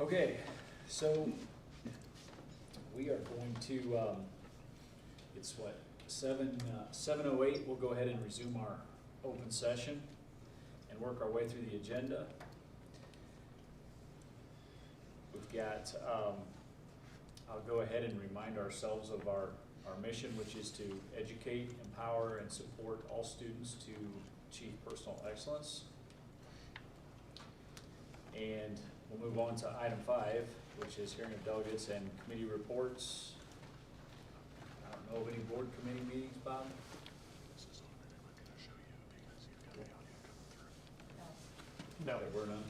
Okay, so we are going to, it's what, 7:08, we'll go ahead and resume our open session and work our way through the agenda. We've got, I'll go ahead and remind ourselves of our mission, which is to educate, empower, and support all students to achieve personal excellence. And we'll move on to item 5, which is hearing of delegates and committee reports. I don't know of any board committee meetings, Bob? No. There were none?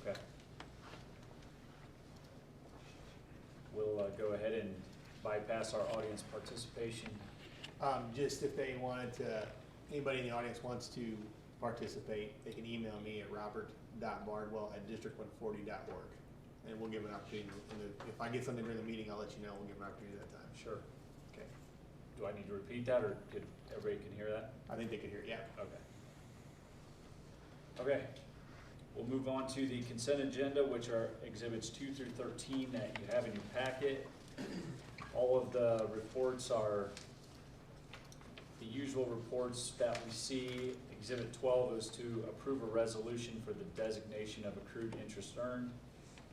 Okay. We'll go ahead and bypass our audience participation. Just if they wanted to, anybody in the audience wants to participate, they can email me at robert.bardwell@district140.org, and we'll give an opportunity. If I get something during the meeting, I'll let you know. We'll give an opportunity that time. Sure. Okay. Do I need to repeat that, or could everybody can hear that? I think they could hear it, yeah. Okay. Okay. We'll move on to the consent agenda, which are exhibits 2 through 13 that you have in your packet. All of the reports are the usual reports that we see. Exhibit 12 is to approve a resolution for the designation of accrued interest earned.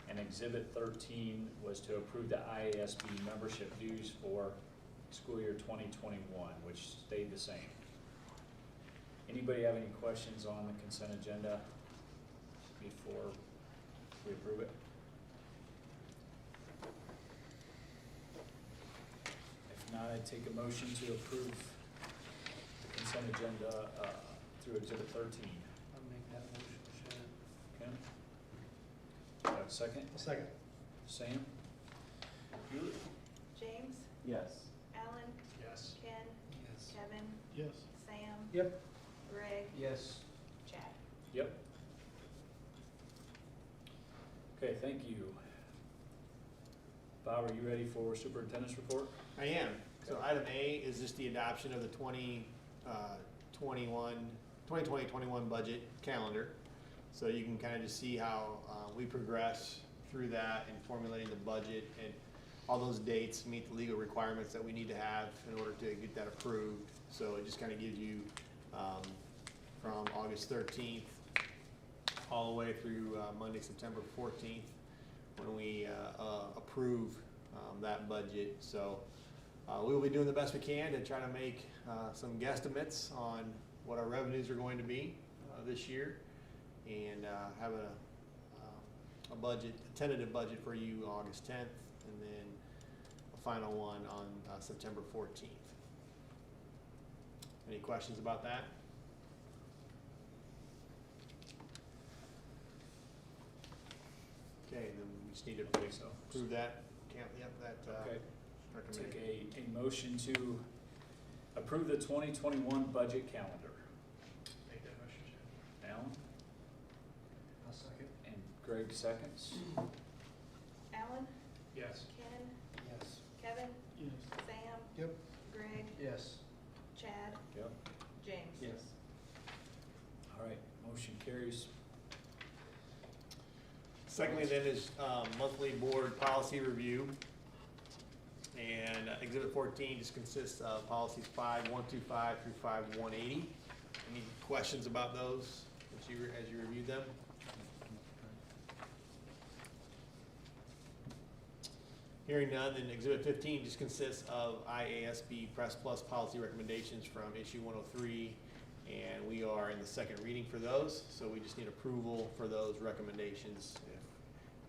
And Exhibit 13 was to approve the IASB membership dues for school year 2021, which stayed the same. Anybody have any questions on the consent agenda before we approve it? If not, I'd take a motion to approve the consent agenda through Exhibit 13. I'll make that motion, Shannon. Okay? Got a second? A second. Sam? Julie? James, Yes. Alan, Yes. Ken, Yes. Kevin, Yes. Sam, Yep. Greg, Yes. Chad. Yep. Okay, thank you. Bob, are you ready for superintendent's report? I am. So item A is just the adoption of the 2020-21 budget calendar. So you can kind of just see how we progress through that and formulating the budget, and all those dates meet the legal requirements that we need to have in order to get that approved. So it just kind of gives you from August 13th all the way through Monday, September 14th, when we approve that budget. So we will be doing the best we can to try to make some guesstimates on what our revenues are going to be this year, and have a budget, a tentative budget for you August 10th, and then a final one on September 14th. Any questions about that? Okay, then we just need to Okay, so approve that. Yep, that Okay. recommended. Take a motion to approve the 2021 budget calendar. Make that motion, Shannon. Alan I'll second. and Greg seconds. Alan, Yes. Ken, Yes. Kevin, Yes. Sam, Yep. Greg, Yes. Chad, Yep. James. Yes. All right, motion carries. Secondly then is monthly board policy review. And Exhibit 14 just consists of policies 5125 through 5180. Any questions about those as you reviewed them? Hearing none, then Exhibit 15 just consists of IASB Press Plus policy recommendations from issue 103, and we are in the second reading for those, so we just need approval for those recommendations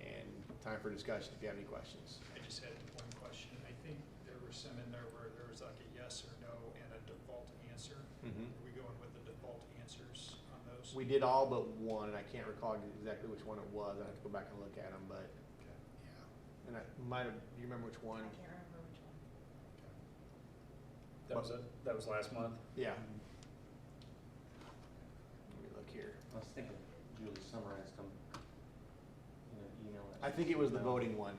and time for discussion if you have any questions. I just had one question. I think there were some in there where there was like a yes or no and a default answer. Mhm. Are we going with the default answers on those? We did all but one, and I can't recall exactly which one it was. I have to go back and look at them, but Okay. yeah. And I might have, do you remember which I one? can't remember which one. That was it. That was last month. Yeah. Let me look here. I was thinking Julie summarized them in an email. I think it was the voting one.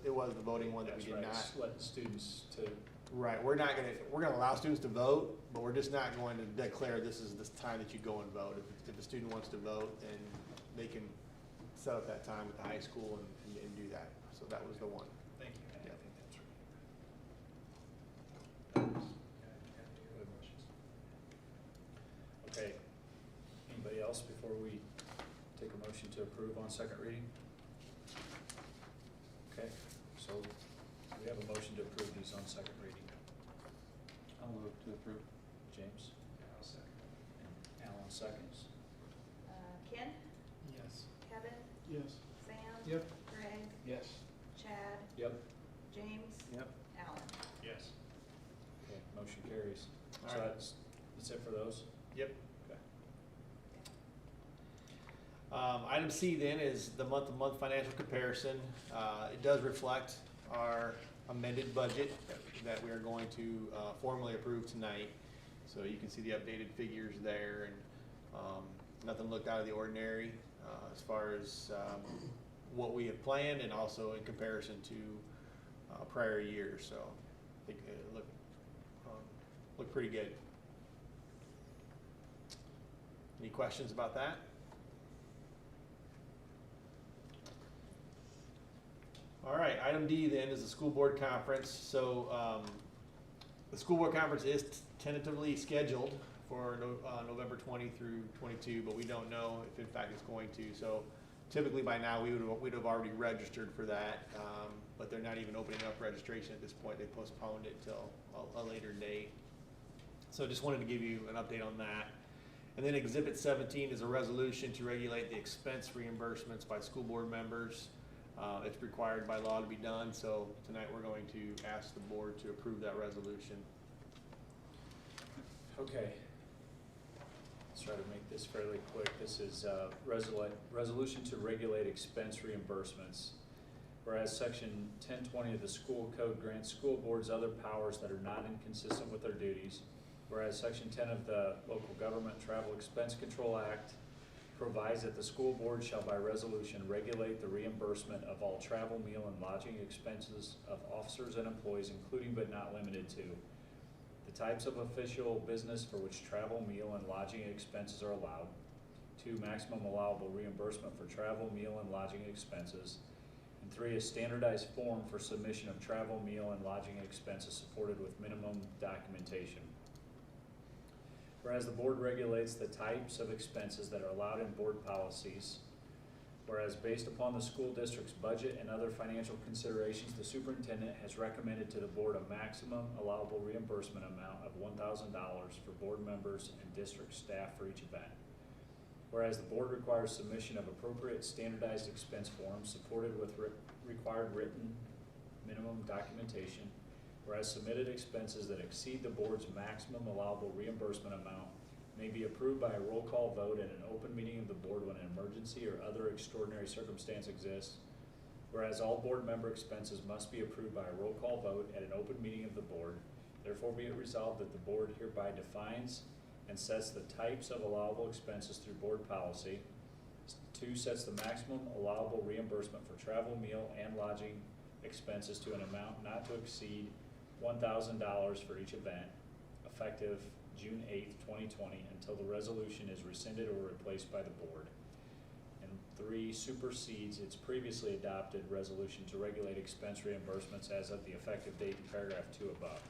It was the voting one that we That's did right, not. letting students to, Right, we're gonna allow students to vote, but we're just not going to declare this is the time that you go and vote. If a student wants to vote, then they can set up that time with the high school and do do that. So that was the one. Thank you. I Yep. think that's right. Yeah, I didn't have any other questions. Okay, anybody else before we take a motion to approve on second reading? Okay, so we have a motion to approve these on second reading. I'll move to approve. James Yeah, I'll second. and Alan seconds. Ken, Yes. Kevin, Yes. Sam. Yep. Greg, Yes. Chad, Yep. James, Yep. Alan. Yes. Okay, motion carries. All So right. that's it for those? Yep. Okay. Item C then is the month-to-month financial comparison. It does reflect our amended budget that we are going to formally approve tonight. So you can see the updated figures there, and nothing looked out of the ordinary as far as what we have planned, and also in comparison to prior years. So I think it looked pretty good. Any questions about that? All right, item D then is the school board conference. So the school board conference is tentatively scheduled for November 20 through 22, but we don't know if in fact it's going to. So typically by now we'd have already registered for that, but they're not even opening up registration at this point. They postponed it till a later date. So just wanted to give you an update on that. And then Exhibit 17 is a resolution to regulate the expense reimbursements by school board members. It's required by law to be done, so tonight we're going to ask the board to approve that resolution. Okay. Let's try to make this fairly quick. This is resolution to regulate expense reimbursements. Whereas Section 1020 of the school code grants school boards other powers that are not inconsistent with their duties. Whereas Section 10 of the Local Government Travel Expense Control Act provides that the school board shall by resolution regulate the reimbursement of all travel, meal, and lodging expenses of officers and employees, including but not limited to the types of official business for which travel, meal, and lodging expenses are allowed. 2, maximum allowable reimbursement for travel, meal, and lodging expenses. And 3, a standardized form for submission of travel, meal, and lodging expenses supported with minimum documentation. Whereas the board regulates the types of expenses that are allowed in board policies. Whereas based upon the school district's budget and other financial considerations, the superintendent has recommended to the board a maximum allowable reimbursement amount of $1,000 for board members and district staff for each event. Whereas the board requires submission of appropriate standardized expense forms supported with required written minimum documentation. Whereas submitted expenses that exceed the board's maximum allowable reimbursement amount may be approved by a roll call vote at an open meeting of the board when an emergency or other extraordinary circumstance exists. Whereas all board member expenses must be approved by a roll call vote at an open meeting of the board, therefore be it resolved that the board hereby defines and sets the types of allowable expenses through board policy. 2, sets the maximum allowable reimbursement for travel, meal, and lodging expenses to an amount not to exceed $1,000 for each event, effective June 8th, 2020, until the resolution is rescinded or replaced by the board. And 3, supersedes its previously adopted resolution to regulate expense reimbursements as of the effective date in paragraph 2 above.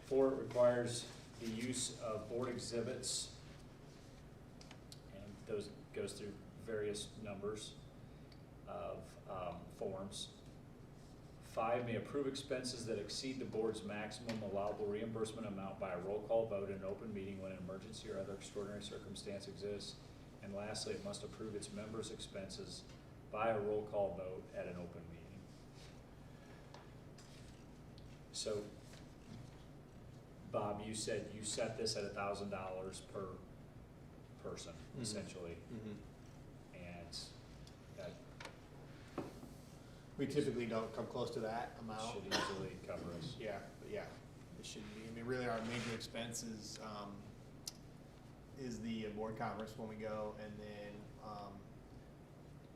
4, it requires the use of board exhibits, and those goes through various numbers of forms. 5, may approve expenses that exceed the board's maximum allowable reimbursement amount by a roll call vote in an open meeting when an emergency or other extraordinary circumstance exists. And lastly, it must approve its members' expenses by a roll call vote at an open meeting. So, Bob, you said you set this at $1,000 per person, Mhm. essentially, Mm-hmm. and that We typically don't come close to that amount. should easily cover us. Yeah, but yeah, it should be. I mean, really our major expenses is the board conference when we go, and then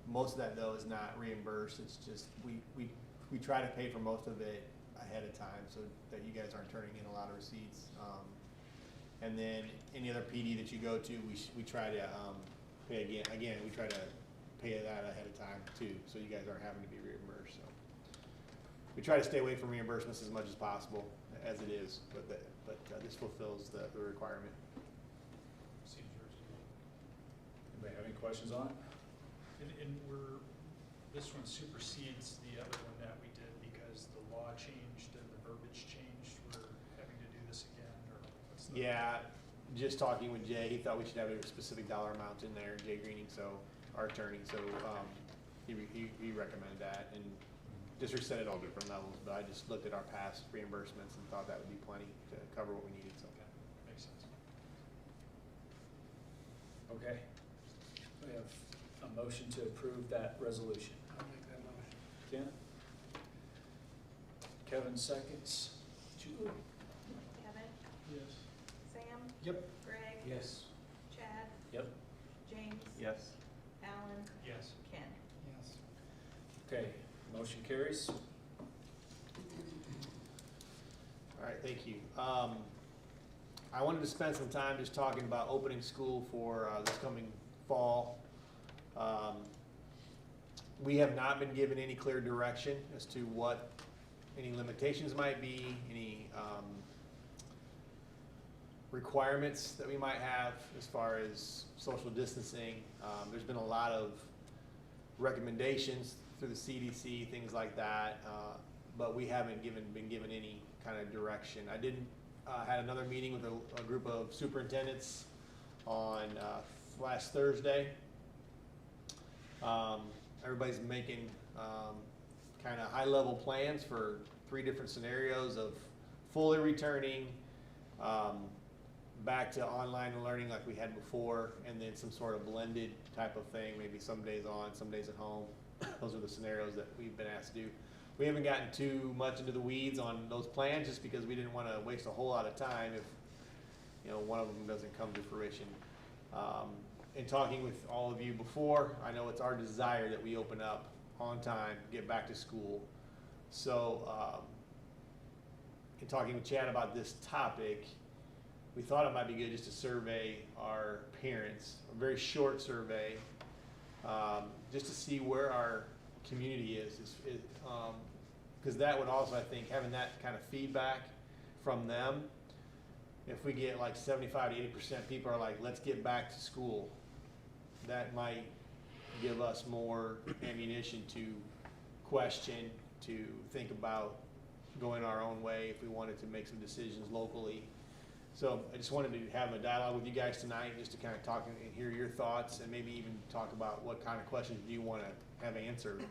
most of that though is not reimbursed. It's just, we try to pay for most of it ahead of time so that you guys aren't turning in a lot of receipts. And then any other PD that you go to, we try to pay again, we try to pay that ahead of time too, so you guys aren't having to be reimbursed, so. We try to stay away from reimbursements as much as possible, as it is, but this fulfills the requirement. Seems reasonable. Anybody have any questions on it? And this one supersedes the other one that we did because the law changed and the verbiage changed. We're having to do this again, or what's the? Yeah, just talking with Jay, he thought we should have a specific dollar amount in there, Jay Greening, so, our attorney, so, he recommended that, and districts set it all different levels, but I just looked at our past reimbursements and thought that would be plenty to cover what we needed, so. Okay, makes sense. Okay. We have a motion to approve that resolution. I'll make that motion. Ken? Kevin seconds. Julie? Kevin, Yes. Sam, Yep. Greg, Yes. Chad, Yep. James, Yes. Alan, Yes. Ken. Yes. Okay, motion carries. All right, thank you. I wanted to spend some time just talking about opening school for this coming fall. We have not been given any clear direction as to what any limitations might be, any requirements that we might have as far as social distancing. There's been a lot of recommendations through the CDC, things like that, but we haven't been given any kind of direction. I had another meeting with a group of superintendents on last Thursday. Everybody's making kind of high-level plans for 3 different scenarios of fully returning, back to online learning like we had before, and then some sort of blended type of thing, maybe some days on, some days at home. Those are the scenarios that we've been asked to do. We haven't gotten too much into the weeds on those plans just because we didn't want to waste a whole lot of time if, one of them doesn't come to fruition. In talking with all of you before, I know it's our desire that we open up on time, get back to school. So, in talking with Chad about this topic, we thought it might be good just to survey our parents, a very short survey, just to see where our community is, because that would also, I think, having that kind of feedback from them, if we get like 75 to 80% people are like, let's get back to school, that might give us more ammunition to question, to think about going our own way if we wanted to make some decisions locally. So I just wanted to have a dialogue with you guys tonight, just to kind of talk and hear your thoughts, and maybe even talk about what kind of questions do you want to have answered.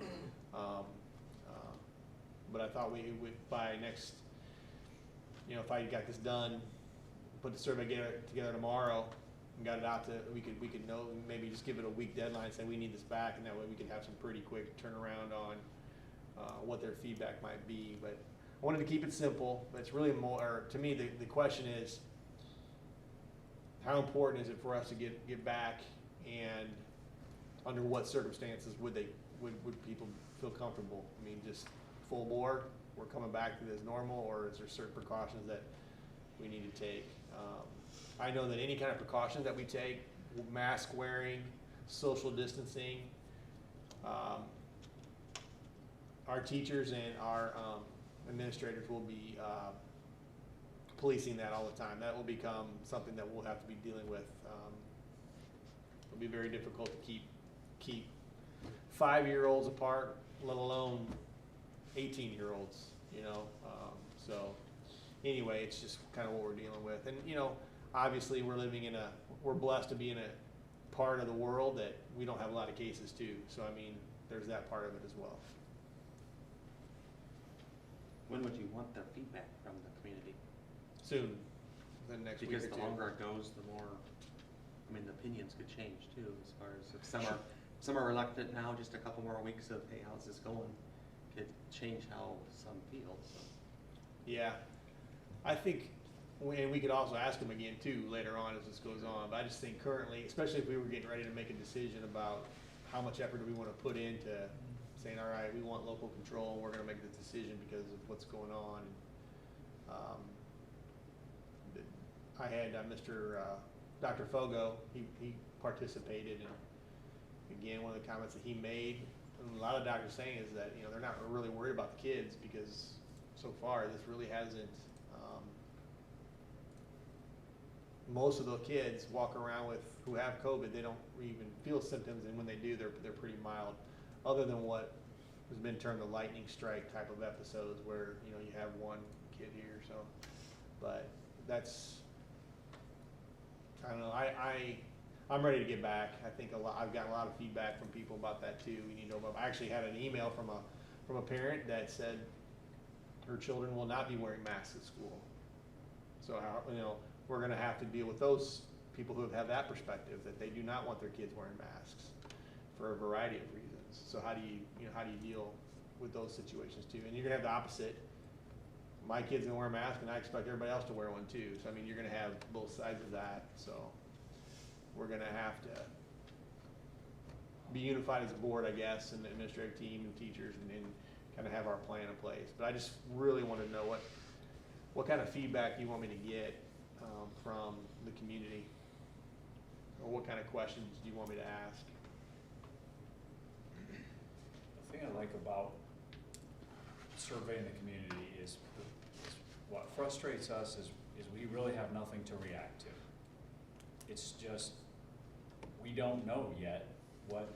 But I thought we would, by next, if I got this done, put the survey together tomorrow, and got it out to, we could know, maybe just give it a week deadline, say we need this back, and that way we could have some pretty quick turnaround on what their feedback might be. But I wanted to keep it simple, but it's really more, to me, the question is, how important is it for us to get back, and under what circumstances would people feel comfortable? I mean, just full bore, we're coming back to this normal, or is there certain precautions that we need to take? I know that any kind of precautions that we take, mask wearing, social distancing, our teachers and our administrators will be policing that all the time. That will become something that we'll have to be dealing with. It'll be very difficult to keep 5-year-olds apart, let alone 18-year-olds, so anyway, it's just kind of what we're dealing with. And, obviously we're blessed to be in a part of the world that we don't have a lot of cases too. So, I mean, there's that part of it as well. When would you want the feedback from the community? Soon, the next week or Because two. the longer it goes, the more, the opinions could change too, as far as if some are reluctant now, just a couple more weeks of, hey, how's this going, could change how some feel, so. Yeah, I think, and we could also ask them again too later on as this goes on, but I just think currently, especially if we were getting ready to make a decision about how much effort do we want to put into saying, all right, we want local control, and we're going to make this decision because of what's going on. I had Dr. Fogo, he participated, again, one of the comments that he made, and a lot of doctors saying is that, they're not really worried about the kids because so far this really hasn't, most of the kids walk around who have COVID, they don't even feel symptoms, and when they do, they're pretty mild, other than what has been termed the lightning strike type of episodes where, you have one kid here, so, but that's, I don't know, I'm ready to get back. I think I've gotten a lot of feedback from people about that too. We need to know about, I actually had an email from a parent that said her children will not be wearing masks at school. So we're gonna have to deal with those people who have that perspective, that they do not want their kids wearing masks for a variety of reasons. So how do you deal with those situations too? And you're gonna have the opposite. My kid's gonna wear a mask and I expect everybody else to wear one too. So you're gonna have both sides of that. So we're gonna have to be unified as a board, I guess, and the administrative team and teachers, and kind of have our plan in place. But I just really want to know what kind of feedback you want me to get from the community, or what kind of questions do you want me to ask? The thing I like about surveying the community is what frustrates us is we really have nothing to react to. It's just, we don't know yet what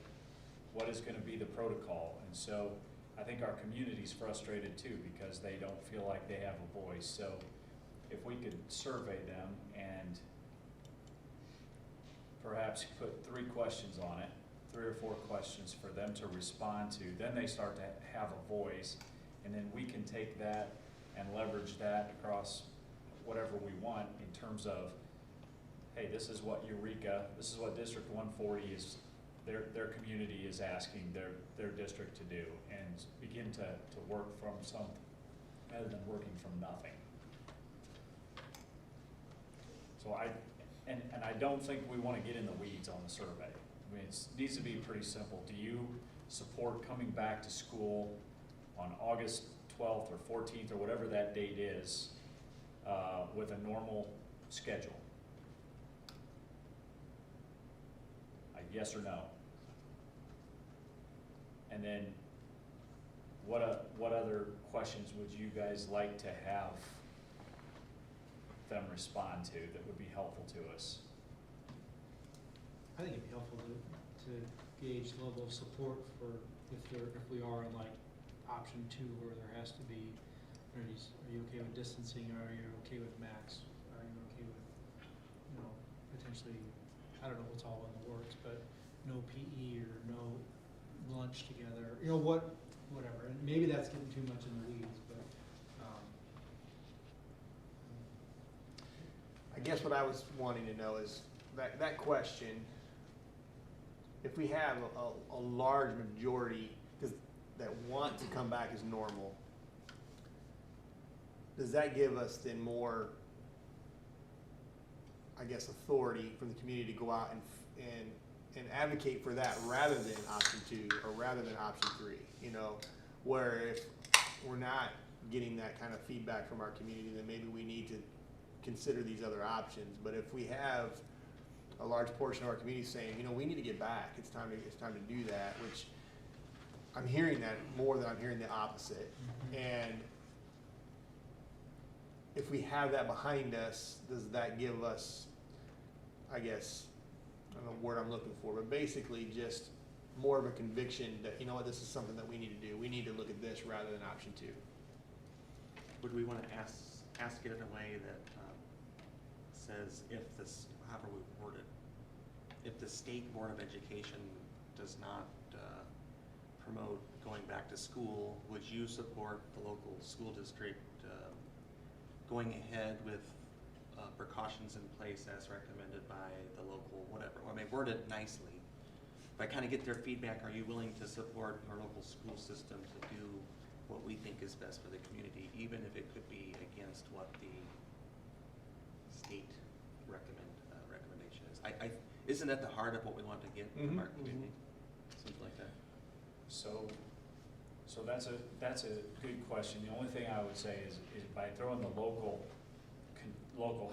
is gonna be the protocol. And so I think our community's frustrated too, because they don't feel like they have a voice. So if we could survey them and perhaps put 3 questions on it, 3 or 4 questions for them to respond to, then they start to have a voice, and then we can take that and leverage that across whatever we want in terms of, hey, this is what Eureka, this is what District 140 is, their community is asking their district to do, and begin to work from something rather than working from nothing. So I don't think we want to get in the weeds on the survey. I mean, it needs to be pretty simple. Do you support coming back to school on August 12th or 14th or whatever that date is with a normal schedule? Yes or no? And then what other questions would you guys like to have them respond to that would be helpful to us? I think it'd be helpful to gauge the level of support for if we are in like option 2 where there has to be, are you okay with distancing, or are you okay with max? Are you okay with, potentially, I don't know what's all in the works, but no PE or no lunch together, whatever. And maybe that's getting too much in the weeds, but I guess what I was wanting to know is that question, if we have a large majority that want to come back as normal, does that give us then more, I guess, authority from the community to go out and advocate for that rather than option 2 or rather than option 3, where if we're not getting that kind of feedback from our community, then maybe we need to consider these other options. But if we have a large portion of our community saying, we need to get back, it's time to do that, which I'm hearing that more than I'm hearing the opposite. Mm-hmm. And if we have that behind us, does that give us, I guess, I don't know the word I'm looking for, but basically just more of a conviction that, this is something that we need to do. We need to look at this rather than option 2. Would we want to ask it in a way that says however we word it, if the State Board of Education does not promote going back to school, would you support the local school district going ahead with precautions in place as recommended by the local whatever? I mean, word it nicely. If I kind of get their feedback, are you willing to support our local school system to do what we think is best for the community, even if it could be against what the state recommendation is? Isn't that the heart of what we want to get from our community? Something like that. So that's a good question. The only thing I would say is by throwing the local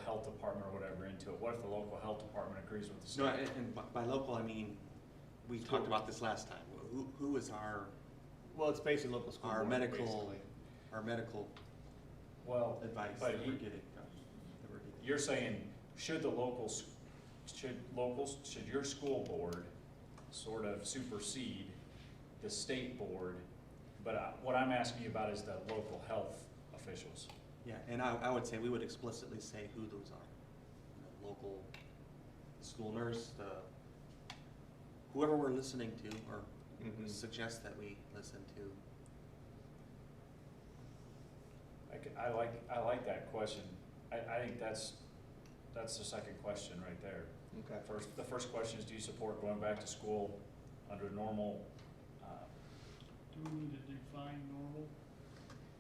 health department or whatever into it, what if the local health department agrees with the state? No, and by local I mean we talked about this last time. Who is Well, it's basically local school our board, medical, basically. our medical Well, advice but that we're getting? you're saying, should your school board sort of supersede the state board? But what I'm asking you about is the local health officials. Yeah, and I would say we would explicitly say who those are. The local school nurse, whoever we're listening to, or Mhm. suggest that we listen to. I like that question. I think that's the second question right there. Okay. The first question is, do you support going back to school under normal? Do we need to define normal?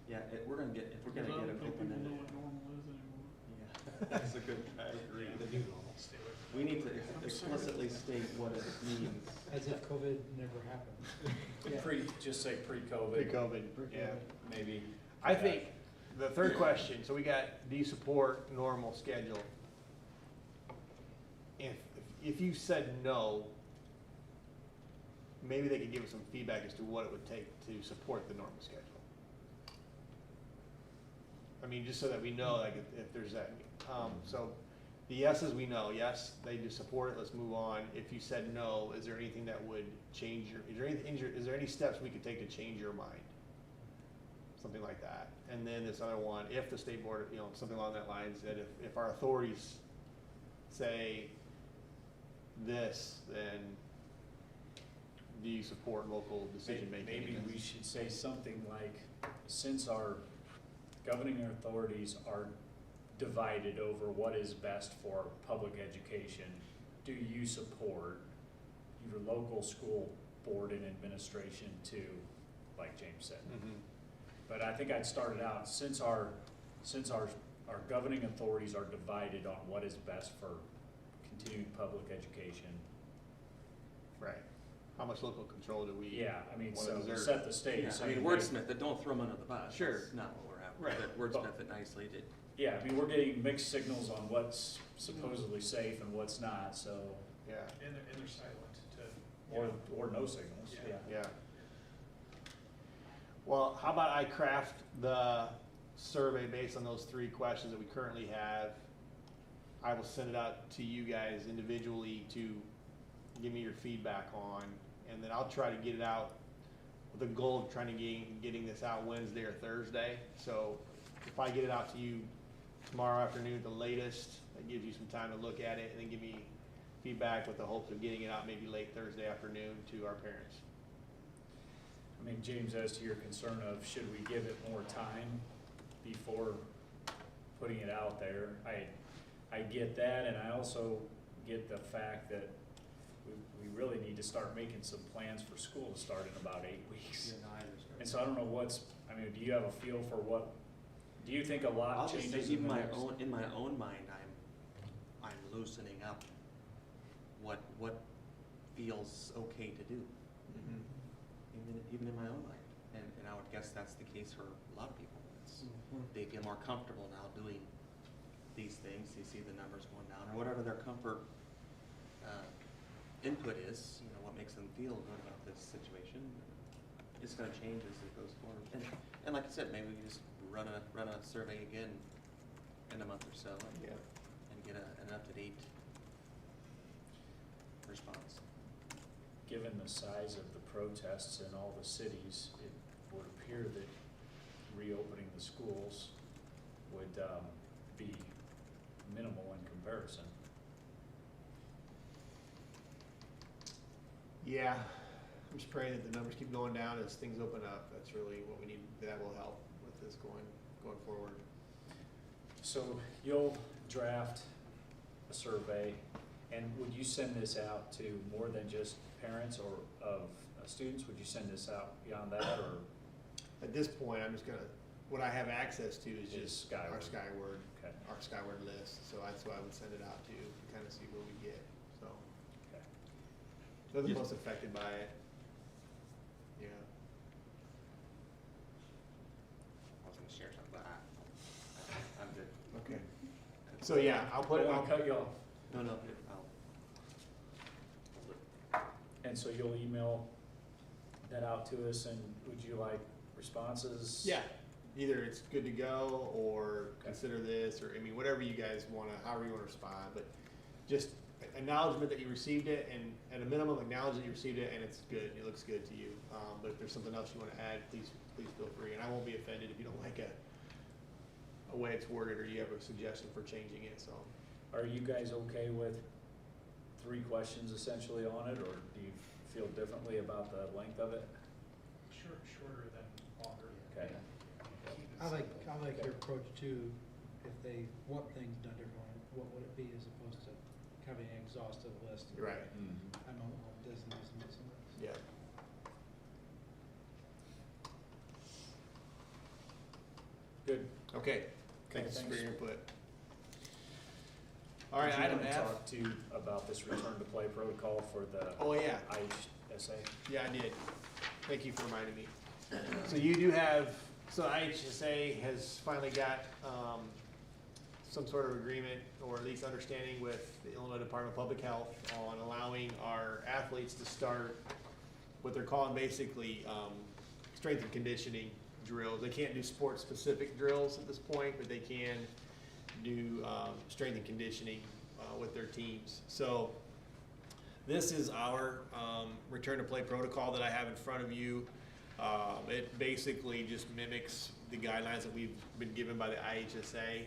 Yeah, if we're gonna get Because I an don't think people open-ended. know what normal is anymore. Yeah, that's a good, I agree. The new normal. Stay away from We need to I'm explicitly state what it means. As if COVID never happened. Just say pre-COVID, Pre-COVID, yeah. maybe. I think the third question, so we got, do you support normal schedule? If you said no, maybe they could give us some feedback as to what it would take to support the normal schedule. I mean, just so that we know, like, if there's that, so the yeses we know, yes, they do support it, let's move on. If you said no, is there anything that would change is there any steps we could take to change your mind? Something like that. And then this other one, if the state board, something along that lines, that if our authorities say this, then do you support local decision making? Maybe we should say something like, since our governing authorities are divided over what is best for public education, do you support your local school board and administration to, like James said? Mhm. But I think I'd start it out, since our governing authorities are divided on what is best for continuing public education. Right. How much local control do we? Yeah, I mean, What so is there- set the stage. Yeah, so I mean, you wordsmith it, don't throw them under the bus. Sure. That's not what we're after. Right. But wordsmith it nicely. Yeah, I mean, we're getting mixed signals on what's supposedly safe and what's not, so, Yeah, And they're silent to. or no signals, Yeah. yeah. yeah. Well, how about I craft the survey based on those 3 questions that we currently have? I will send it out to you guys individually to give me your feedback on, and then I'll try to get it out with the goal of trying to getting this out Wednesday or Thursday. So if I get it out to you tomorrow afternoon at the latest, that gives you some time to look at it and then give me feedback with the hopes of getting it out maybe late Thursday afternoon to our parents. I mean, James, as to your concern of should we give it more time before putting it out there, I get that, and I also get the fact that we really need to start making some plans for school to start in about 8 weeks. Yeah, no, I understand. And so I don't know do you have a feel for do you think a lot I'll just changes say, in the next? in my own mind, I'm loosening up what feels okay to do, even in my own mind. And I would guess that's the case for a lot of people. They feel more comfortable now doing these things. They see the numbers going down, or whatever their comfort input is. What makes them feel good about this situation. It's going to change as it goes forward. And like I said, maybe we just run a survey again in a month or so, Yeah. and get an up-to-date response. Given the size of the protests in all the cities, it would appear that reopening the schools would be minimal in comparison. Yeah, I'm just praying that the numbers keep going down as things open up. That's really what we need. That will help with this going forward. So you'll draft a survey, and would you send this out to more than just parents or of students? Would you send this out beyond that, or? At this point, I'm just what I have access to is Is just Skyward. our Okay. Skyward list. So that's why I would send it out to kind of see what we get. So Okay. those are the most affected by it. Yeah. I was going to share something, but I'm good. Okay. So yeah, I'll put it. I don't wanna cut you off. No, And so you'll email that out to us, and would you like responses? Yeah, either it's good to go, or consider this, or, I mean, whatever you guys wanna, however you wanna respond, but just acknowledgement that you received it, and at a minimum, acknowledge that you received it, and it's good, it looks good to you. But if there's something else you wanna add, please feel free, and I won't be offended if you don't like a way it's worded, or you have a suggestion for changing it, so. Are you guys okay with 3 questions essentially on it, or do you feel differently about the length of it? Shorter than longer. Okay. I like your approach too, if they want things done differently, what would it be as opposed to having an exhaustive list? Right. I'm on this and this and this and this. Yeah. Good. Okay, thanks Okay, for thanks. your input. All right, Did you item wanna F. talk to about this return to play protocol for the Oh, yeah. IHSA? Yeah, I did. Thank you for reminding me. So you do have, so IHSA has finally got, some sort of agreement, or at least understanding with the Illinois Department of Public Health on allowing our athletes to start what they're calling basically, strength and conditioning drills. They can't do sport-specific drills at this point, but they can do, strength and conditioning, with their teams. So, this is our return to play protocol that I have in front of you. It basically just mimics the guidelines that we've been given by the IHSA.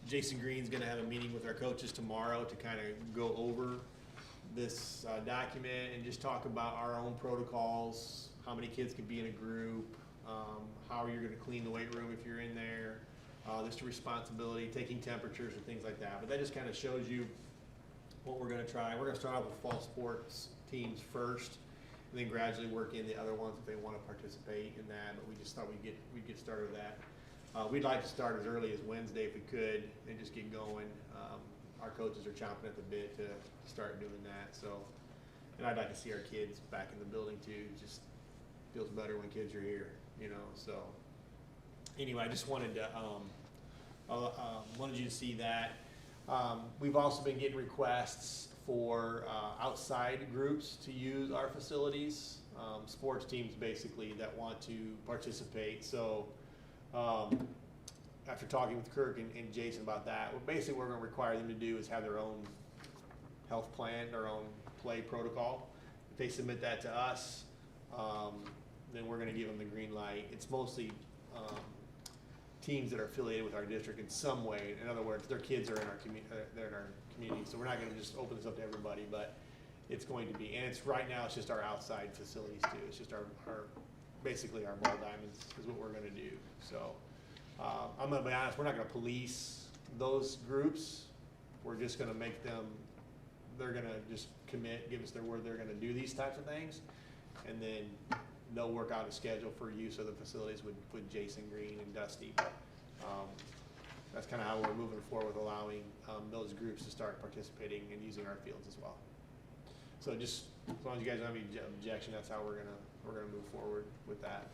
Jason Green's gonna have a meeting with our coaches tomorrow to kind of go over this document and just talk about our own protocols, how many kids can be in a group, how you're gonna clean the weight room if you're in there, just a responsibility, taking temperatures and things like that. But that just kind of shows you what we're gonna try. We're gonna start off with fall sports teams first, and then gradually work in the other ones if they wanna participate in that, but we just thought we'd get started with that. We'd like to start as early as Wednesday if we could, and just get going. Our coaches are chomping at the bit to start doing that, so. And I'd like to see our kids back in the building too. It just feels better when kids are here, you know, so. Anyway, I just wanted to, wanted you to see that. We've also been getting requests for outside groups to use our facilities, sports teams basically that want to participate. So after talking with Kirk and Jason about that, what basically we're going to require them to do is have their own health plan, their own play protocol. If they submit that to us, then we're going to give them the green light. It's mostly teams that are affiliated with our district in some way. In other words, their kids are in our community, so we're not going to just open this up to everybody, but it's going to be, and it's right now it's just our outside facilities too. It's just our basically our ball diamonds is what we're going to do. So I'm going to be honest, we're not going to police those groups. We're just going to make them. They're going to just commit, give us their word they're going to do these types of things, and then they'll work out a schedule for use of the facilities with Jason Green and Dusty. That's kind of how we're moving forward with allowing those groups to start participating and using our fields as well. So just as long as you guys don't have any objection, that's how we're gonna move forward with that.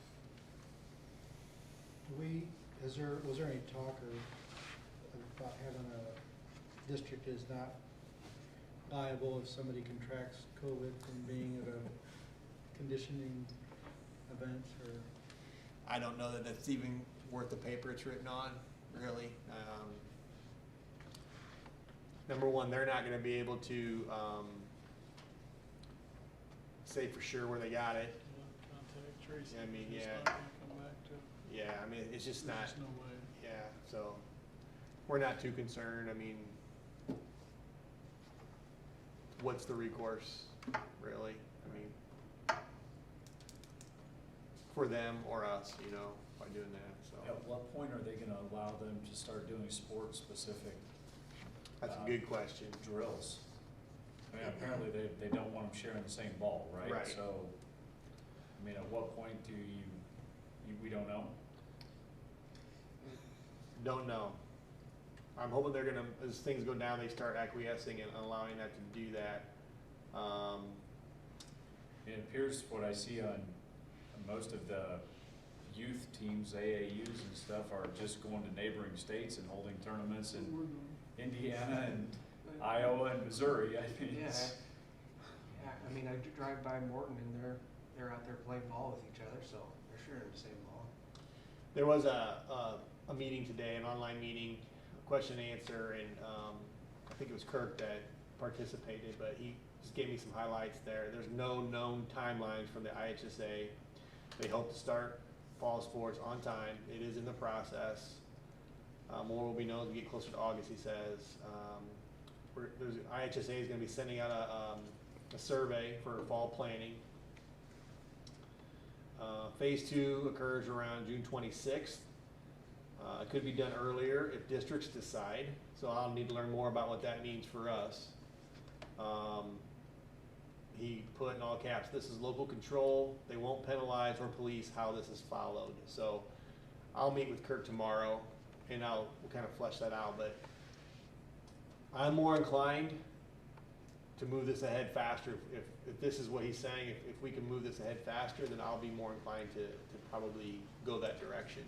Was there any talk about having a district is not liable if somebody contracts COVID from being at a conditioning event, or? I don't know that that's even worth the paper it's written on, really. Number one, they're not gonna be able to say for sure where they got it. Contact tracing. I mean, It's yeah. not gonna come back to, Yeah, I mean, it's just not, there's no way. yeah, so we're not too concerned. I mean, what's the recourse, really? I mean, for them or us, you know, by doing that, so. At what point are they gonna allow them to start doing sport-specific That's a good question. drills? I mean, apparently they don't want them sharing the same ball, right? Right. So, I mean, at what point do we don't know? Don't know. I'm hoping they're gonna, as things go down, they start acquiescing and allowing that to do that. It appears what I see on most of the youth teams, AAUs and stuff, are just going to neighboring states and holding tournaments in Indiana and Iowa and Missouri. I mean, I mean, I do drive by Morton and they're out there playing ball with each other, so they're sure in the same ball. There was a meeting today, an online meeting, question and answer, and I think it was Kirk that participated, but he just gave me some highlights there. There's no known timelines from the IHSA. They hope to start fall sports on time. It is in the process. More will be known as we get closer to August, he says. IHSA is going to be sending out a survey for fall planning. Phase 2 occurs around June 26th. It could be done earlier if districts decide, so I'll need to learn more about what that means for us. He put in all caps, this is local control, they won't penalize or police how this is followed. So I'll meet with Kirk tomorrow and we'll kind of flesh that out, but I'm more inclined to move this ahead faster. If this is what he's saying, if we can move this ahead faster, then I'll be more inclined to probably go that direction.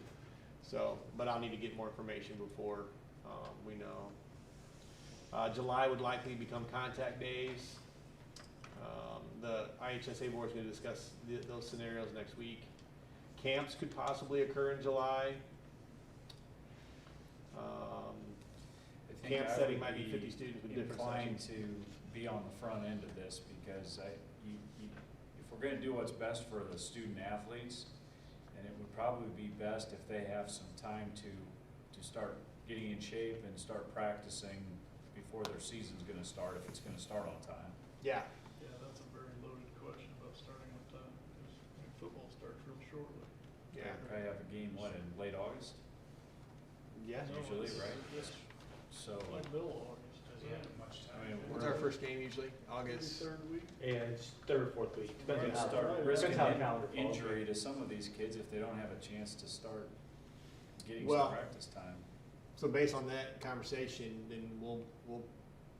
So, but I'll need to get more information before we know. July would likely become contact days. The IHSA board is going to discuss those scenarios next week. Camps could possibly occur in July. I think Camp I setting would might be 50 students with different inclined sections. to be on the front end of this, because if we're gonna do what's best for the student athletes, and it would probably be best if they have some time to start getting in shape and start practicing before their season's gonna start, if it's gonna start on time. Yeah. Yeah, that's a very loaded question about starting on time, because football starts real shortly. Yeah. Probably have a game, what, in late August? Yeah. No, Usually, it's- right? It's So, like middle of August, yeah, isn't it? Much I mean, time. When's our first game usually? August. Third week? Yeah, it's third or fourth week. we're Depends gonna on how, start Right. risking depends how the calendar falls. injury to some of these kids if they don't have a chance to start getting Well, some practice time. So based on that conversation, then we'll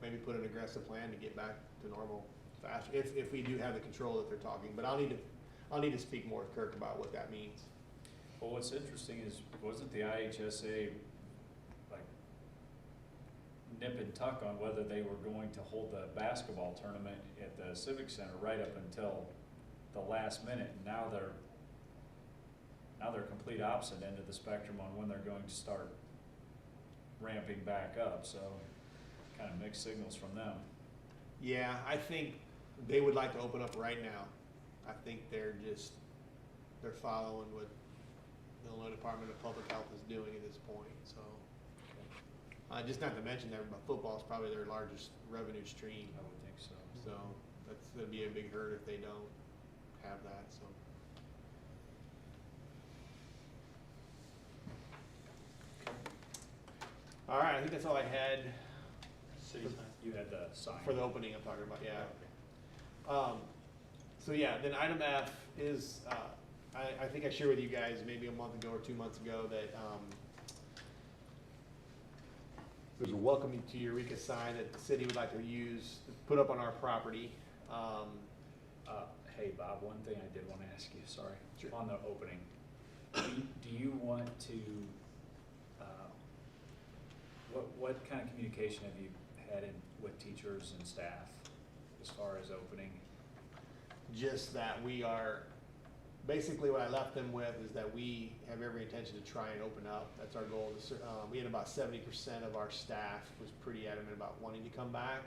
maybe put an aggressive plan to get back to normal faster, if we do have the control that they're talking. But I'll need to speak more with Kirk about what that means. Well, what's interesting is, wasn't the IHSA like nip and tuck on whether they were going to hold the basketball tournament at the Civic Center right up until the last minute, and now they're complete opposite end of the spectrum on when they're going to start ramping back up, so kind of mixed signals from them. Yeah, I think they would like to open up right now. I think they're following what the Illinois Department of Public Health is doing at this point, so. Just not to mention that football is probably their largest revenue stream, I would think so. so that'd be a big hurt if they don't have that, so. All right, I think that's all I had city sign. You had the sign. for the opening I'm talking about, yeah. So yeah, then item F is, I think I shared with you guys maybe a month ago or 2 months ago that there's a welcome to Eureka sign that the city would like to use, put up on our property. Hey, Bob, one thing I did want to ask you, sorry, Sure. on the opening. Do you want to, what kind of communication have you had with teachers and staff as far as opening? Just that we are, basically what I left them with is that we have every intention to try and open up. That's our goal. We had about 70% of our staff was pretty adamant about wanting to come back.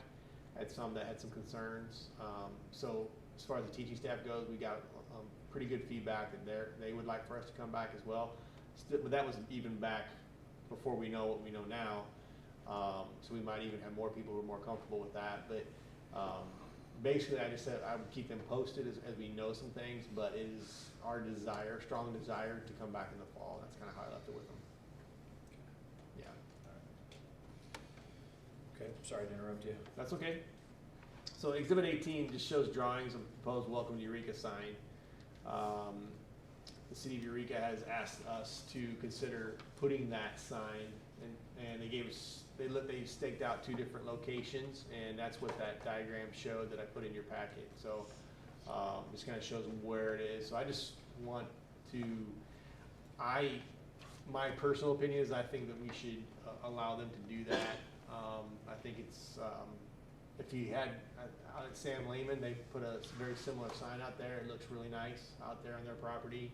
Had some that had some concerns. So as far as the teaching staff goes, we got pretty good feedback that they would like for us to come back as well. But that was even back before we know what we know now. So we might even have more people who are more comfortable with that. But basically, I just said I would keep them posted as we know some things, but it is our desire, strong desire, to come back in the fall. That's kind of how I left it with them. Yeah. Okay, sorry to interrupt you. That's okay. So Exhibit 18 just shows drawings of proposed Welcome to Eureka sign. The city of Eureka has asked us to consider putting that sign, and they gave us, they staked out 2 different locations, and that's what that diagram showed that I put in your packet. So just kind of shows them where it is. So I just want to, my personal opinion is I think that we should allow them to do that. I think it's if you had, out at Sam Lehman, they put a very similar sign out there. It looks really nice out there on their property.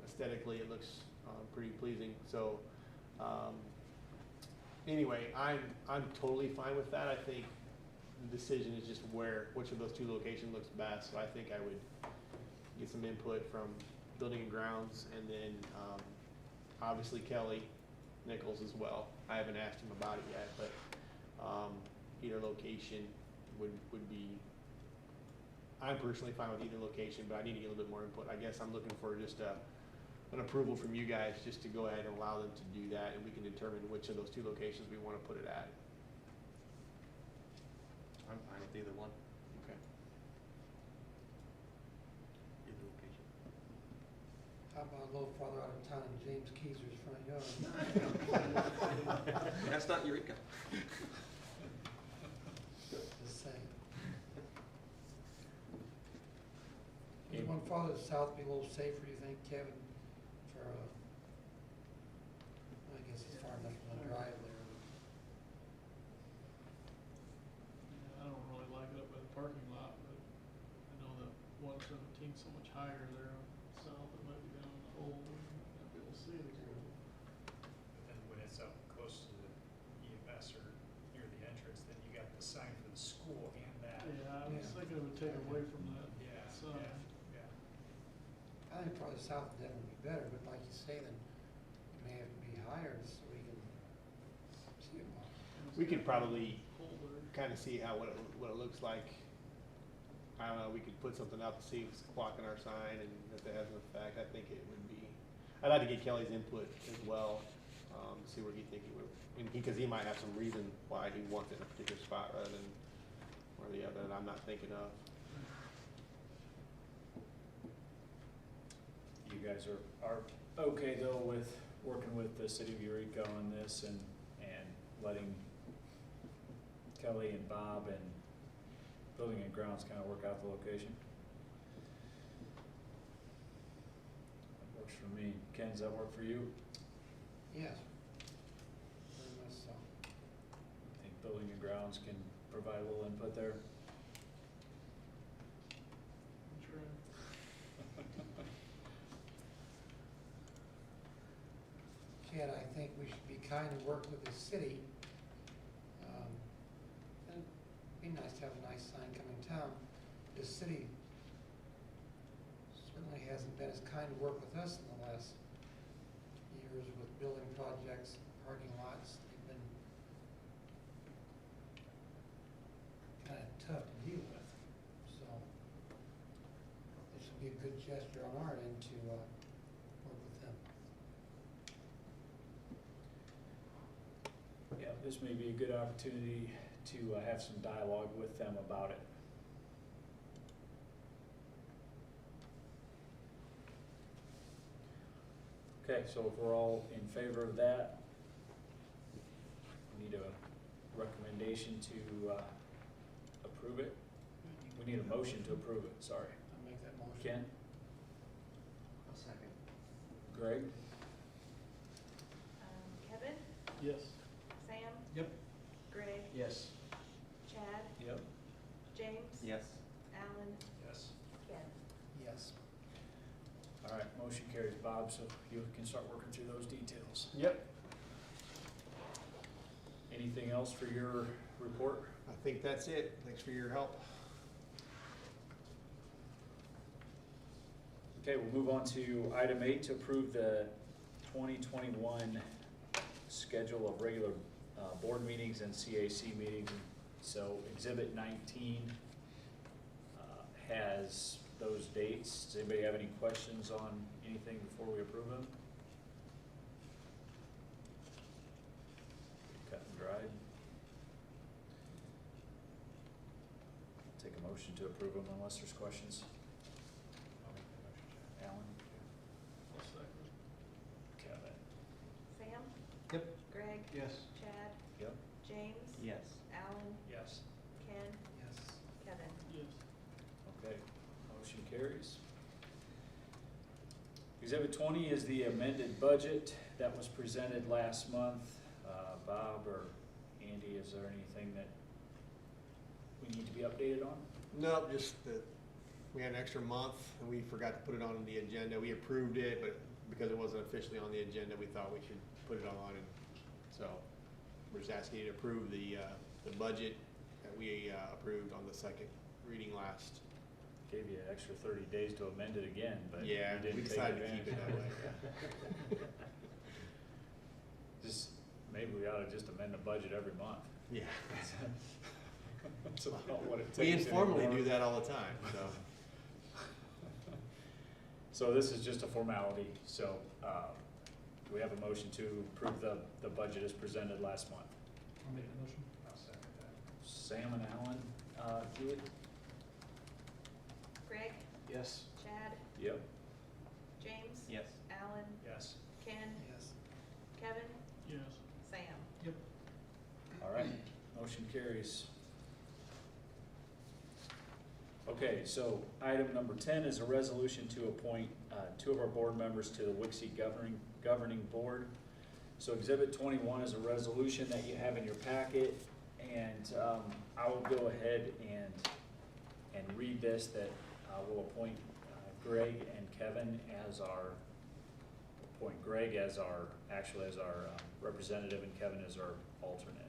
Aesthetically, it looks pretty pleasing. So, anyway, I'm totally fine with that. I think the decision is just which of those two locations looks best. So I think I would get some input from Building and Grounds, and then obviously Kelly Nichols as well. I haven't asked him about it yet, but either location would be. I'm personally fine with either location, but I need to get a little bit more input. I guess I'm looking for just an approval from you guys just to go ahead and allow them to do that, and we can determine which of those two locations we want to put it at. I'm fine with either one, Okay. either location. How about a little farther out of town in James Keyser's front yard? That's not Eureka. Just saying. Would one farther south be a little safer, you think, Kevin, for, I guess it's far enough from the drive there. Yeah, I don't really like it up by the parking lot, but I know that 117's so much higher there south, it might be down in the hole, might be able to see it again. But then when it's up close to the EMS or near the entrance, then you got the sign for the school and that. Yeah, I was Yeah. thinking it would take away from that Yeah, sign. yeah. I think farther south would definitely be better, but like you say, then it may have to be higher so we can see it more. We could probably Hole there. kind of see what it looks like. I don't know, we could put something up to see if it's blocking our sign and if it has an effect. I think it would be, I'd like to get Kelly's input as well, see where he think he would, because he might have some reason why he wants it in a particular spot rather than or the other that I'm not thinking of. You guys are okay though with working with the city of Eureka on this and letting Kelly and Bob and Building and Grounds kind of work out the location? That works for me. Ken, does that work for you? Yes. Very much so. I think Building and Grounds can provide a little input there. Sure. Chad, I think we should be kind and work with the city. And it'd be nice to have a nice sign coming to town. The city certainly hasn't been as kind to work with us in the last years with building projects, parking lots. They've been kind of tough to deal with. So this would be a good gesture on our end to work with them. Yeah, this may be a good opportunity to have some dialogue with them about it. Okay, so if we're all in favor of that, we need a recommendation to approve it. We need a motion to approve it, sorry. I'll make that motion. Ken? I'll second. Greg? Kevin, Yes. Sam, Yep. Greg, Yes. Chad, Yep. James. Yes. Alan, Yes. Ken. Yes. All right, motion carries, Bob, so you can start working through those details. Yep. Anything else for your report? I think that's it. Thanks for your help. Okay, we'll move on to item 8 to approve the 2021 schedule of regular board meetings and CAC meetings. So Exhibit 19 has those dates. Does anybody have any questions on anything before we approve them? Cut and dried. Take a motion to approve them unless there's questions. Alan? I'll second. Kevin? Sam, Yep. Greg, Yes. Chad, Yep. James. Yes. Alan, Yes. Ken, Yes. Kevin. Yes. Okay, motion carries. Exhibit 20 is the amended budget that was presented last month. Bob or Andy, is there anything that we need to be updated on? Nope, just that we had an extra month and we forgot to put it on the agenda. We approved it, but because it wasn't officially on the agenda, we thought we should put it on. And so we're just asking you to approve the budget that we approved on the second reading last. Gave you an extra 30 days to amend it again, but you Yeah, didn't we take decided to keep it that advantage. way. Just, maybe we ought to just amend the budget every month. Yeah. That's about what it takes. We informally anymore. do that all the time, so. So this is just a formality, so, do we have a motion to approve the budget as presented last month? I'll make the motion. I'll second that. Sam and Alan, do it? Greg, Yes. Chad, Yep. James. Yes. Alan, Yes. Ken, Yes. Kevin, Yes. Sam. Yep. All right, motion carries. Okay, so item number 10 is a resolution to appoint two of our board members to the WIXI governing board. So Exhibit 21 is a resolution that you have in your packet, and I will go ahead and read this, that we'll appoint Greg and Kevin as our, actually as our representative, and Kevin as our alternate.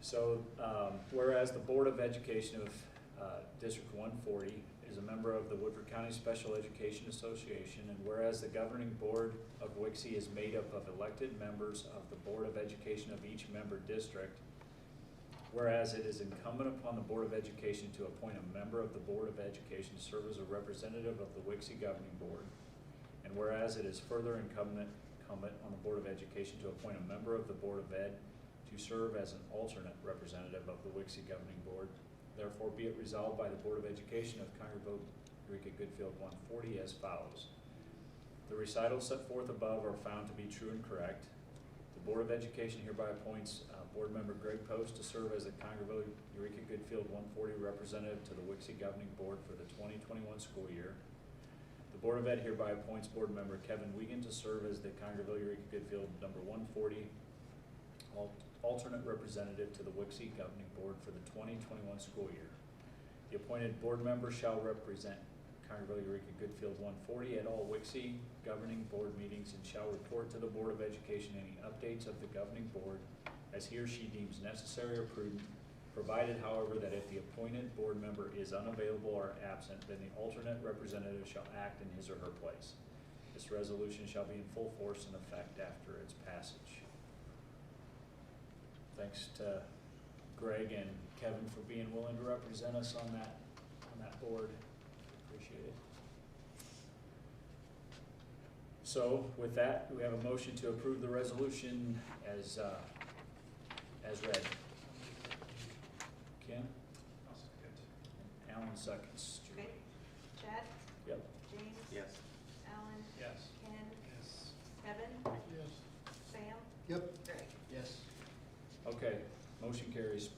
So, whereas the Board of Education of District 140 is a member of the Woodford County Special Education Association, and whereas the governing board of WIXI is made up of elected members of the Board of Education of each member district, whereas it is incumbent upon the Board of Education to appoint a member of the Board of Education to serve as a representative of the WIXI governing board, and whereas it is further incumbent on the Board of Education to appoint a member of the Board of Ed to serve as an alternate representative of the WIXI governing board, therefore be it resolved by the Board of Education of Congregate Eureka Goodfield 140 as follows. The recitals set forth above are found to be true and correct. The Board of Education hereby appoints Board Member Greg Post to serve as the Congregate Eureka Goodfield 140 representative to the WIXI governing board for the 2021 school year. The Board of Ed hereby appoints Board Member Kevin Wiegand to serve as the Congregate Eureka Goodfield number 140 alternate representative to the WIXI governing board for the 2021 school year. The appointed board member shall represent Congregate Eureka Goodfield 140 at all WIXI governing board meetings and shall report to the Board of Education any updates of the governing board as he or she deems necessary or prudent, provided however that if the appointed board member is unavailable or absent, then the alternate representative shall act in his or her place. This resolution shall be in full force and effect after its passage. Thanks to Greg and Kevin for being willing to represent us on that board. Appreciate it. So with that, do we have a motion to approve the resolution as read? Ken? I'll second. Alan seconds. Okay, Chad, Yep. James. Yes. Alan, Yes. Ken, Yes. Kevin, Yes. Sam, Yep. Greg. Yes. Okay, motion carries.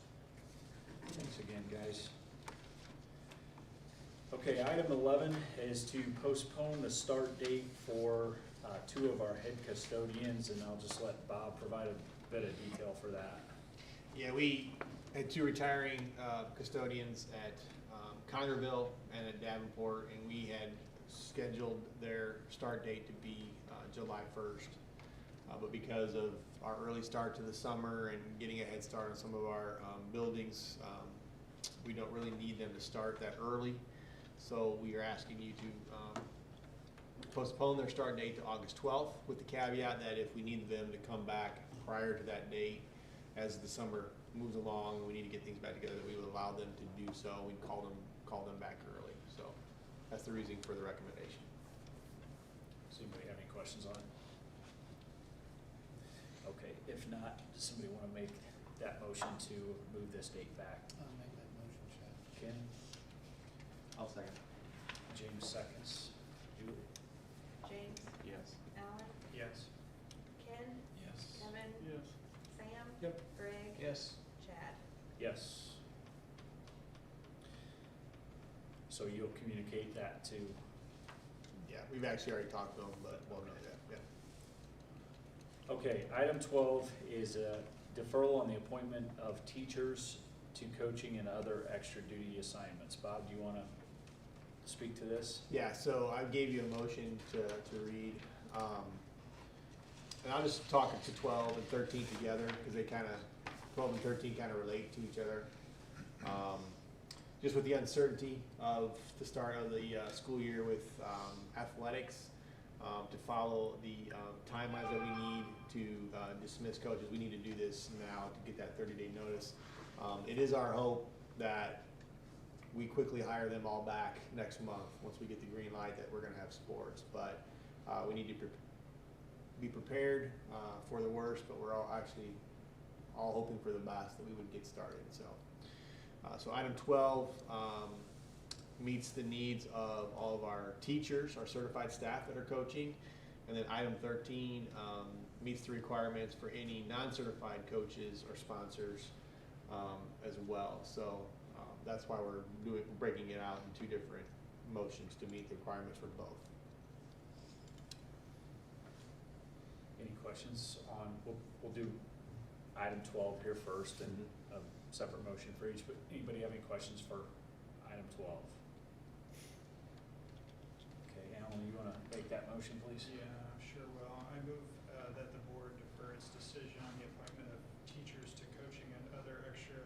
Thanks again, guys. Okay, item 11 is to postpone the start date for two of our head custodians, and I'll just let Bob provide a bit of detail for that. Yeah, we had two retiring custodians at Congerville and at Davenport, and we had scheduled their start date to be July 1st. But because of our early start to the summer and getting a head start on some of our buildings, we don't really need them to start that early. So we are asking you to postpone their start date to August 12th with the caveat that if we need them to come back prior to that date, as the summer moves along and we need to get things back together, that we would allow them to do so. We'd call them back early. So that's the reason for the recommendation. Does anybody have any questions on it? Okay, if not, does somebody want to make that motion to move this date back? I'll make that motion, Chad. Ken? I'll second. James seconds. Julie? James, Yes. Alan, Yes. Ken, Yes. Kevin, Yes. Sam. Yep. Greg. Yes. Chad. Yes. So you'll communicate that to, Yeah, we've actually already talked to them, but we'll know that, yeah. okay, item 12 is a deferral on the appointment of teachers to coaching and other extra duty assignments. Bob, do you wanna speak to this? Yeah, so I gave you a motion to read, and I'll just talk it to 12 and 13 together, because they kind of, 12 and 13 kind of relate to each other. Just with the uncertainty of the start of the school year with athletics, to follow the timelines that we need to dismiss coaches, we need to do this now to get that 30-day notice. It is our hope that we quickly hire them all back next month, once we get the green light that we're gonna have sports. But we need to be prepared for the worst, but we're all actually all hoping for the best, that we would get started. So item 12 meets the needs of all of our teachers, our certified staff that are coaching. And then item 13 meets the requirements for any non-certified coaches or sponsors as well. So that's why we're breaking it out in two different motions to meet the requirements for both. Any questions on, we'll do item 12 here first and a separate motion for each, but anybody have any questions for item 12? Okay, Alan, you wanna make that motion, please? Yeah, sure will. I move that the board defer its decision on the appointment of teachers to coaching and other extra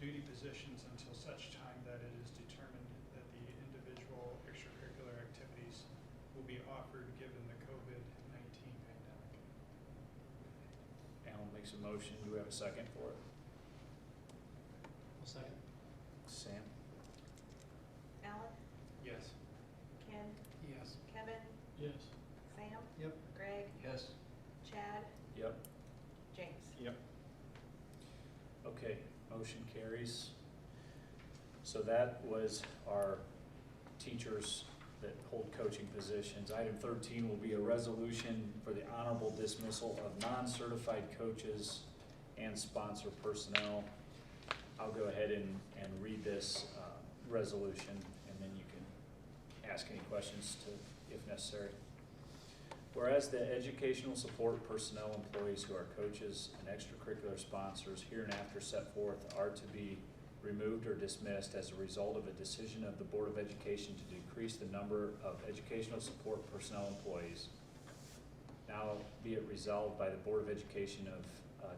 duty positions until such time that it is determined that the individual extracurricular activities will be offered given the COVID-19 pandemic. Alan makes a motion. Do we have a second for it? I'll second. Sam? Alan, Yes. Ken, Yes. Kevin, Yes. Sam, Yep. Greg, Yes. Chad, Yep. James. Yep. Okay, motion carries. So that was our teachers that hold coaching positions. Item 13 will be a resolution for the honorable dismissal of non-certified coaches and sponsor personnel. I'll go ahead and read this resolution, and then you can ask any questions if necessary. Whereas the educational support personnel employees who are coaches and extracurricular sponsors hereinafter set forth are to be removed or dismissed as a result of a decision of the Board of Education to decrease the number of educational support personnel employees. Now be it resolved by the Board of Education of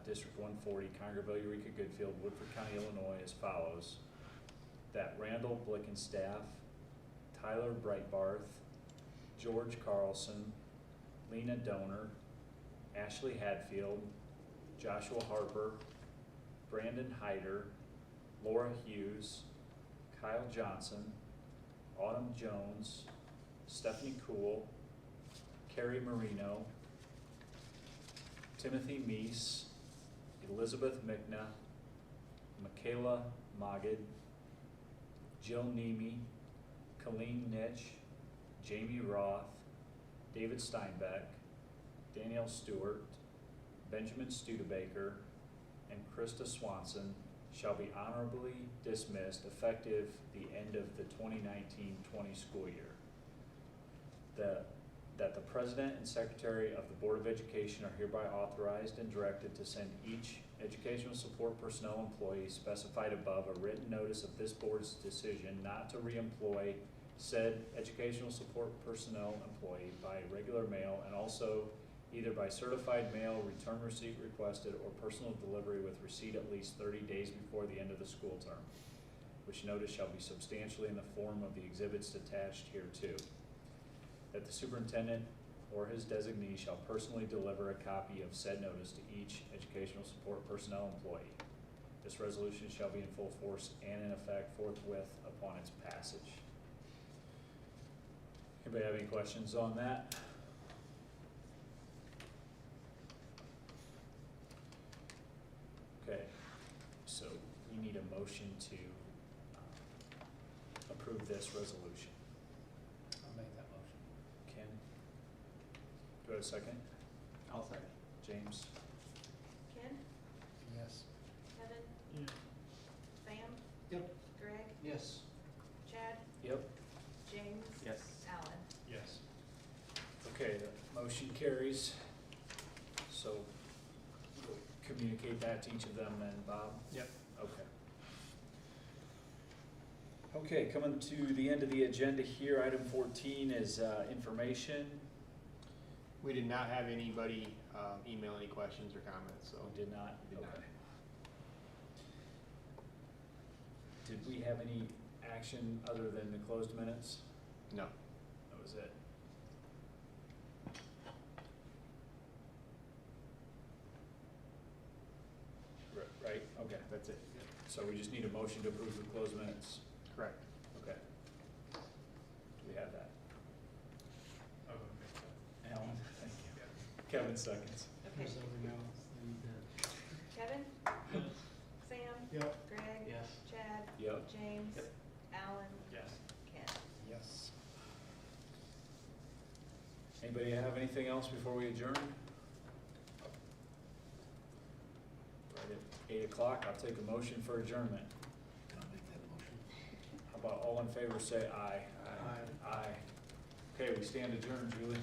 District 140, Congerville, Eureka, Goodfield, Woodford County, Illinois as follows. That Randall Blickenstaff, Tyler Breitbarth, George Carlson, Lena Donor, Ashley Hadfield, Joshua Harper, Brandon Hyder, Laura Hughes, Kyle Johnson, Autumn Jones, Stephanie Cool, Carrie Marino, Timothy Meese, Elizabeth Mickna, Michaela Mogid, Jill Nemi, Colleen Nitch, Jamie Roth, David Steinbeck, Danielle Stewart, Benjamin Studebaker, and Krista Swanson shall be honorably dismissed effective the end of the 2019-20 school year. That the President and Secretary of the Board of Education are hereby authorized and directed to send each educational support personnel employee specified above a written notice of this board's decision not to reemploy said educational support personnel employee by regular mail, and also either by certified mail, return receipt requested, or personal delivery with receipt at least 30 days before the end of the school term, which notice shall be substantially in the form of the exhibits attached hereto. That the superintendent or his designee shall personally deliver a copy of said notice to each educational support personnel employee. This resolution shall be in full force and in effect forthwith upon its passage. Anybody have any questions on that? Okay, so we need a motion to approve this resolution. I'll make that motion. Ken? Do I have a second? I'll second. James? Ken, Yes. Kevin, Yeah. Sam, Yep. Greg, Yes. Chad, Yep. James, Yes. Alan. Yes. Okay, the motion carries. So we'll communicate that to each of them then, Bob? Yep. Okay. Okay, coming to the end of the agenda here, item 14 is information. We did not have anybody email any questions or comments, so. We did not? Did not. Okay. Did we have any action other than the closed minutes? No. That was it. Right, okay. That's it. So we just need a motion to approve the closed minutes. Correct. Okay. Do we have that? Oh, okay. Alan, thank you. Kevin seconds. Okay. Who's over now? And, Kevin? Yes. Sam? Yep. Greg? Yes. Chad? Yep. James? Yep. Alan? Yes. Ken? Yes. Anybody have anything else before we adjourn? Right at 8 o'clock, I'll take a motion for adjournment. I'll make that motion. How about all in favor say aye? Aye. Aye. Okay, we stand adjourned, Julie.